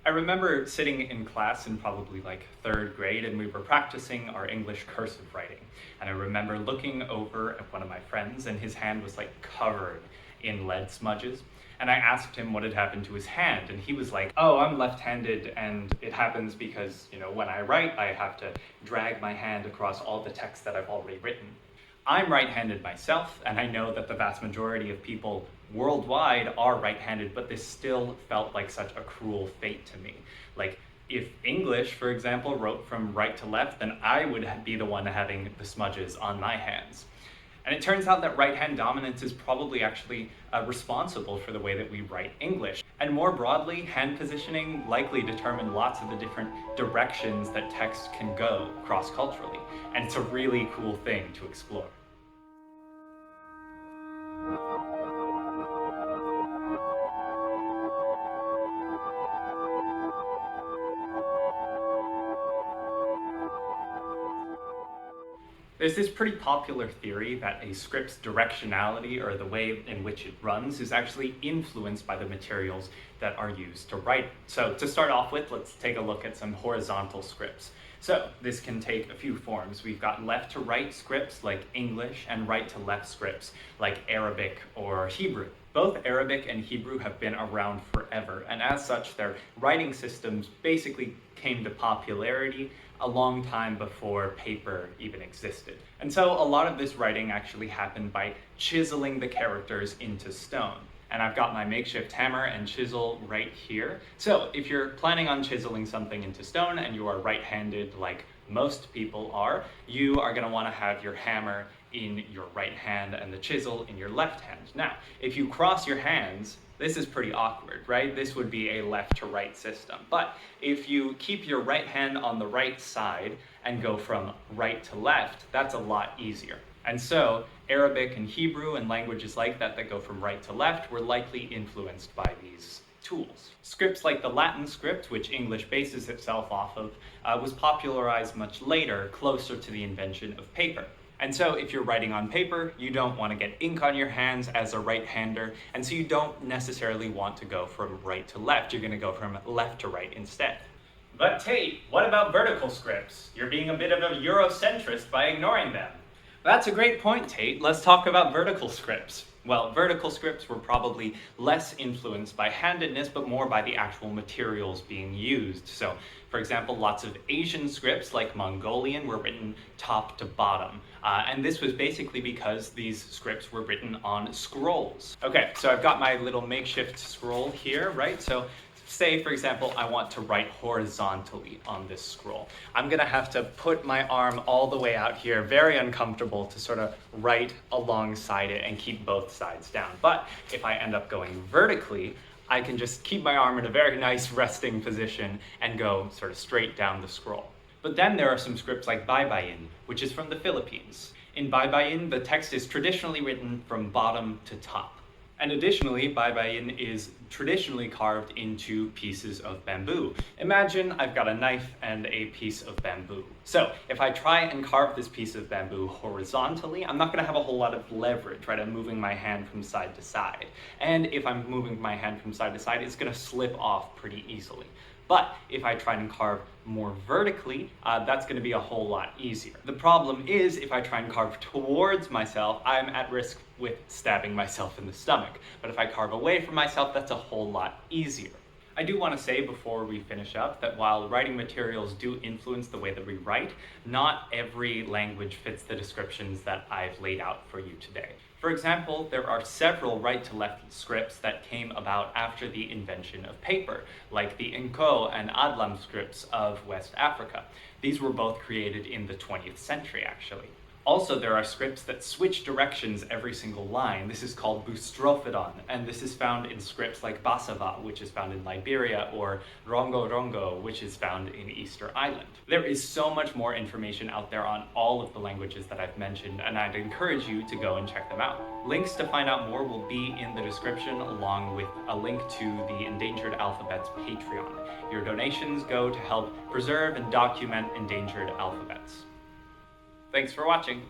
I remember sitting in class in probably like third grade and we were practicing our English cursive writing. And I remember looking over at one of my friends and his hand was like covered in lead smudges. And I asked him what had happened to his hand and he was like, oh, I'm left-handed and it happens because, when I write, I have to drag my hand across all the text that I've already written. I'm right-handed myself, and I know that the vast majority of people worldwide are right-handed, but this still felt like such a cruel fate to me. Like, if English, for example, wrote from right to left, then I would be the one having the smudges on my hands. And it turns out that right-hand dominance is probably actually responsible for the way that we write English. And more broadly, hand positioning likely determined lots of the different directions that text can go cross-culturally. And it's a really cool thing to explore. There's this pretty popular theory that a script's directionality, or the way in which it runs, is actually influenced by the materials that are used to write it. So to start off with, let's take a look at some horizontal scripts. So this can take a few forms. We've got left to right scripts like English and right to left scripts like Arabic or Hebrew. Both Arabic and Hebrew have been around forever, and as such, their writing systems basically came to popularity a long time before paper even existed. And so a lot of this writing actually happened by chiseling the characters into stone. And I've got my makeshift hammer and chisel right here. So if you're planning on chiseling something into stone and you are right-handed like most people are, you are going to want to have your hammer in your right hand and the chisel in your left hand. Now, if you cross your hands, this is pretty awkward, right? This would be a left to right system. But if you keep your right hand on the right side and go from right to left, that's a lot easier. And so Arabic and Hebrew and languages like that that go from right to left were likely influenced by these tools. Scripts like the Latin script, which English bases itself off of, was popularized much later, closer to the invention of paper. And so if you're writing on paper, you don't want to get ink on your hands as a right-hander, and so you don't necessarily want to go from right to left. You're going to go from left to right instead. But Tate, what about vertical scripts? You're being a bit of a Eurocentrist by ignoring them. That's a great point, Tate. Let's talk about vertical scripts. Well, vertical scripts were probably less influenced by handedness, but more by the actual materials being used. So, for example, lots of Asian scripts, like Mongolian, were written top to bottom. And this was basically because these scripts were written on scrolls. Okay, so I've got my little makeshift scroll here, right? So say, for example, I want to write horizontally on this scroll. I'm gonna have to put my arm all the way out here, very uncomfortable, to sort of write alongside it and keep both sides down. But if I end up going vertically, I can just keep my arm in a very nice resting position and go sort of straight down the scroll. But then there are some scripts like Baybayin, which is from the Philippines. In Baybayin, the text is traditionally written from bottom to top. And additionally, Baybayin is traditionally carved into pieces of bamboo. Imagine I've got a knife and a piece of bamboo. So if I try and carve this piece of bamboo horizontally, I'm not going to have a whole lot of leverage, right? I'm moving my hand from side to side. And if I'm moving my hand from side to side, it's going to slip off pretty easily. But if I try and carve more vertically, that's going to be a whole lot easier. The problem is, if I try and carve towards myself, I'm at risk with stabbing myself in the stomach. But if I carve away from myself, that's a whole lot easier. I do want to say before we finish up that while writing materials do influence the way that we write, not every language fits the descriptions that I've laid out for you today. For example, there are several right-to-left scripts that came about after the invention of paper, like the Nko and Adlam scripts of West Africa. These were both created in the 20th century, actually. Also, there are scripts that switch directions every single line. This is called boustrophodon, and this is found in scripts like Basava, which is found in Liberia, or Rongo Rongo, which is found in Easter Island. There is so much more information out there on all of the languages that I've mentioned, and I'd encourage you to go and check them out. Links to find out more will be in the description, along with a link to the Endangered Alphabets Patreon. Your donations go to help preserve and document endangered alphabets. Thanks for watching.